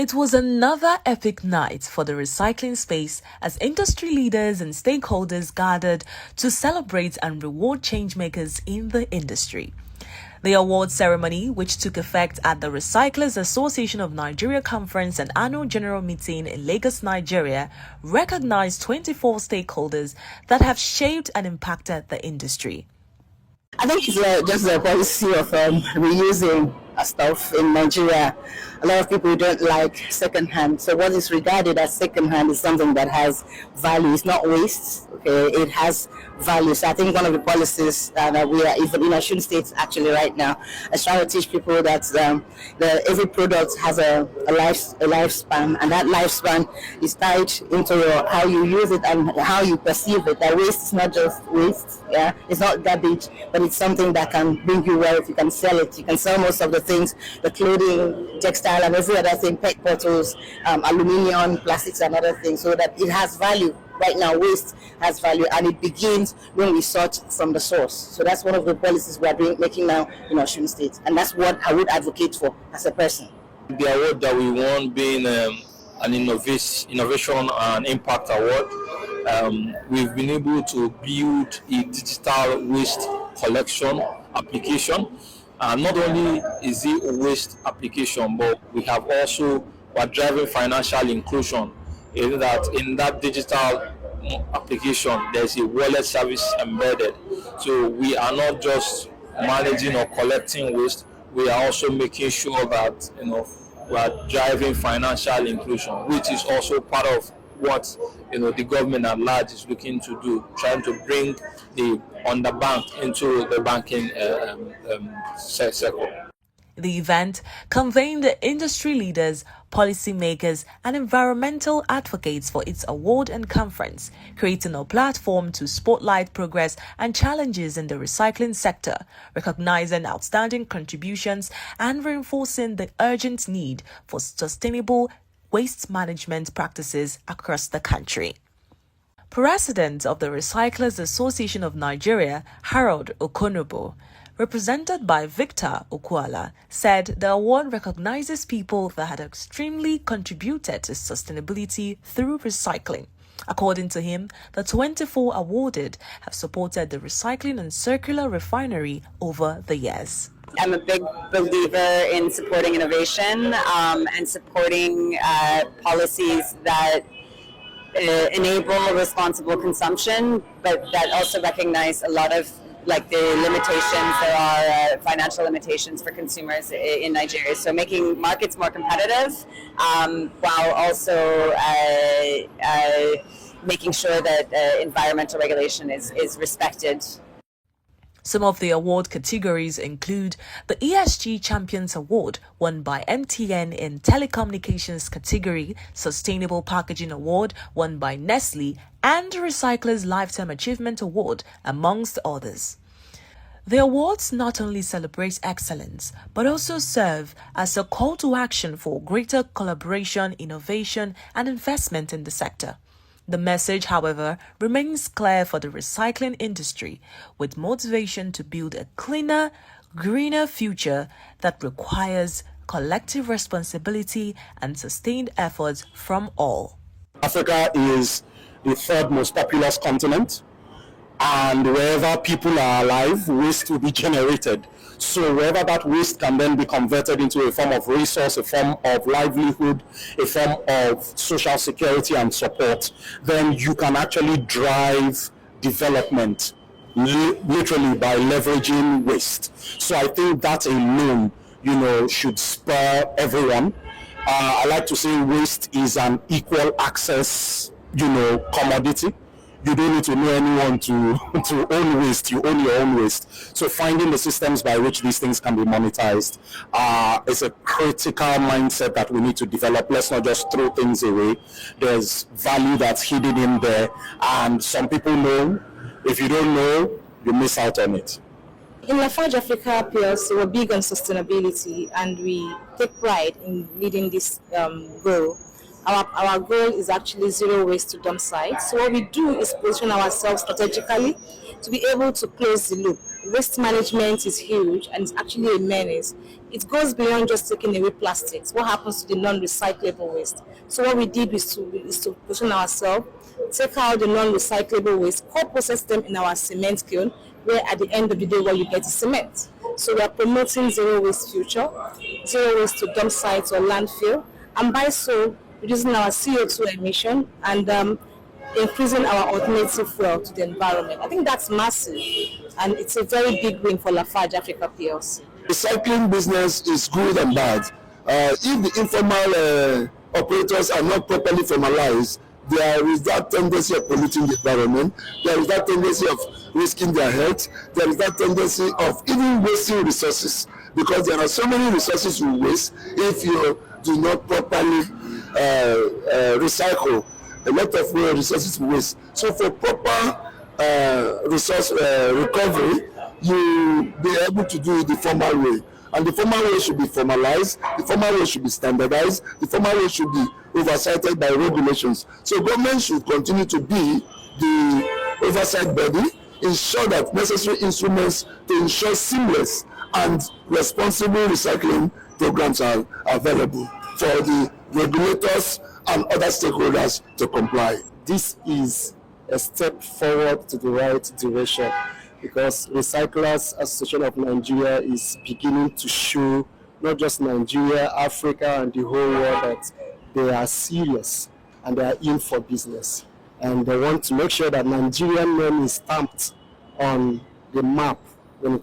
It was another epic night for the recycling space as industry leaders and stakeholders gathered to celebrate and reward changemakers in the industry. The award ceremony, which took effect at the Recyclers Association of Nigeria Conference and Annual General Meeting in Lagos, Nigeria, recognized 24 stakeholders that have shaped and impacted the industry. I think it's just the policy of reusing stuff in Nigeria. A lot of people don't like secondhand. So what is regarded as secondhand is something that has value. It's not waste. Okay, it has value. So I think one of the policies that we are even in Osun State actually right now is trying to teach people that every product has a lifespan, and that lifespan is tied into how you use it and how you perceive it. That waste is not just waste. Yeah, it's not garbage, but it's something that can bring you wealth. You can sell it. You can sell most of the things, the clothing, textile, and every other thing, PET bottles, aluminium, plastics, and other things, so that it has value. Right now, waste has value, and it begins when we sort from the source. So that's one of the policies we are making now in Osun State, and that's what I would advocate for as a person. The award that we won being an innovation and impact award, we've been able to build a digital waste collection application. Not only is it a waste application, but we're driving financial inclusion. In that digital application, there's a wallet service embedded. So we are not just managing or collecting waste, we are also making sure that we are driving financial inclusion, which is also part of what the government at large is looking to do, trying to bring the underbanked into the banking sector. The event convened the industry leaders, policymakers, and environmental advocates for its award and conference, creating a platform to spotlight progress and challenges in the recycling sector, recognizing outstanding contributions and reinforcing the urgent need for sustainable waste management practices across the country. President of the Recyclers Association of Nigeria, Harold Okonobo, represented by Victor Okuala, said the award recognizes people that had extremely contributed to sustainability through recycling. According to him, the 24 awarded have supported the recycling and circular refinery over the years. I'm a big believer in supporting innovation and supporting policies that enable responsible consumption, but that also recognize a lot of the limitations. There are financial limitations for consumers in Nigeria. So making markets more competitive while also making sure that environmental regulation is respected. Some of the award categories include the ESG Champions Award, won by MTN in Telecommunications category, Sustainable Packaging Award, won by Nestle, and Recyclers Lifetime Achievement Award, amongst others. The awards not only celebrate excellence, but also serve as a call to action for greater collaboration, innovation, and investment in the sector. The message, however, remains clear for the recycling industry, with motivation to build a cleaner, greener future that requires collective responsibility and sustained efforts from all. Africa is the third most populous continent, and wherever people are alive, waste will be generated. So wherever that waste can then be converted into a form of resource, a form of livelihood, a form of social security and support, then you can actually drive development literally by leveraging waste. So I think that alone, should spur everyone. I like to say waste is an equal access, commodity. You don't need to know anyone to own waste. You own your own waste. So finding the systems by which these things can be monetized is a critical mindset that we need to develop. Let's not just throw things away. There's value that's hidden in there, and some people know. If you don't know, you miss out on it. In Lafarge Africa PLC, we're big on sustainability, and we take pride in leading this goal. Our goal is actually zero waste to dump sites. So what we do is position ourselves strategically to be able to close the loop. waste management is huge and it's actually a menace. It goes beyond just taking away plastics. What happens to the non-recyclable waste? So what we did is to position ourselves, take out the non-recyclable waste, co-process them in our cement kiln, where at the end of the day what you get is cement. So we are promoting zero waste future, zero waste to dump sites or landfill, and by so reducing our CO2 emission and increasing our alternative fuel to the environment. I think that's massive, and it's a very big win for Lafarge Africa PLC. Recycling business is good and bad. If the informal operators are not properly formalized, there is that tendency of polluting the environment. There is that tendency of risking their health. There is that tendency of even wasting resources, because there are so many resources you waste if you do not properly recycle. A lot of resources waste. So for proper resource recovery, you be able to do it the formal way. And the formal way should be formalized, the formal way should be standardized, the formal way should be oversighted by regulations. So government should continue to be the oversight body, ensure that necessary instruments to ensure seamless and responsible recycling programs are available for the regulators and other stakeholders to comply. This is a step forward to the right direction, because Recyclers Association of Nigeria is beginning to show not just Nigeria, Africa, and the whole world that they are serious and they are in for business. And they want to make sure that Nigerian name is stamped on the map when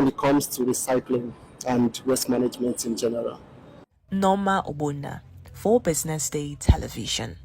it comes to recycling and waste management in general. Norma Obunda for Business Day Television.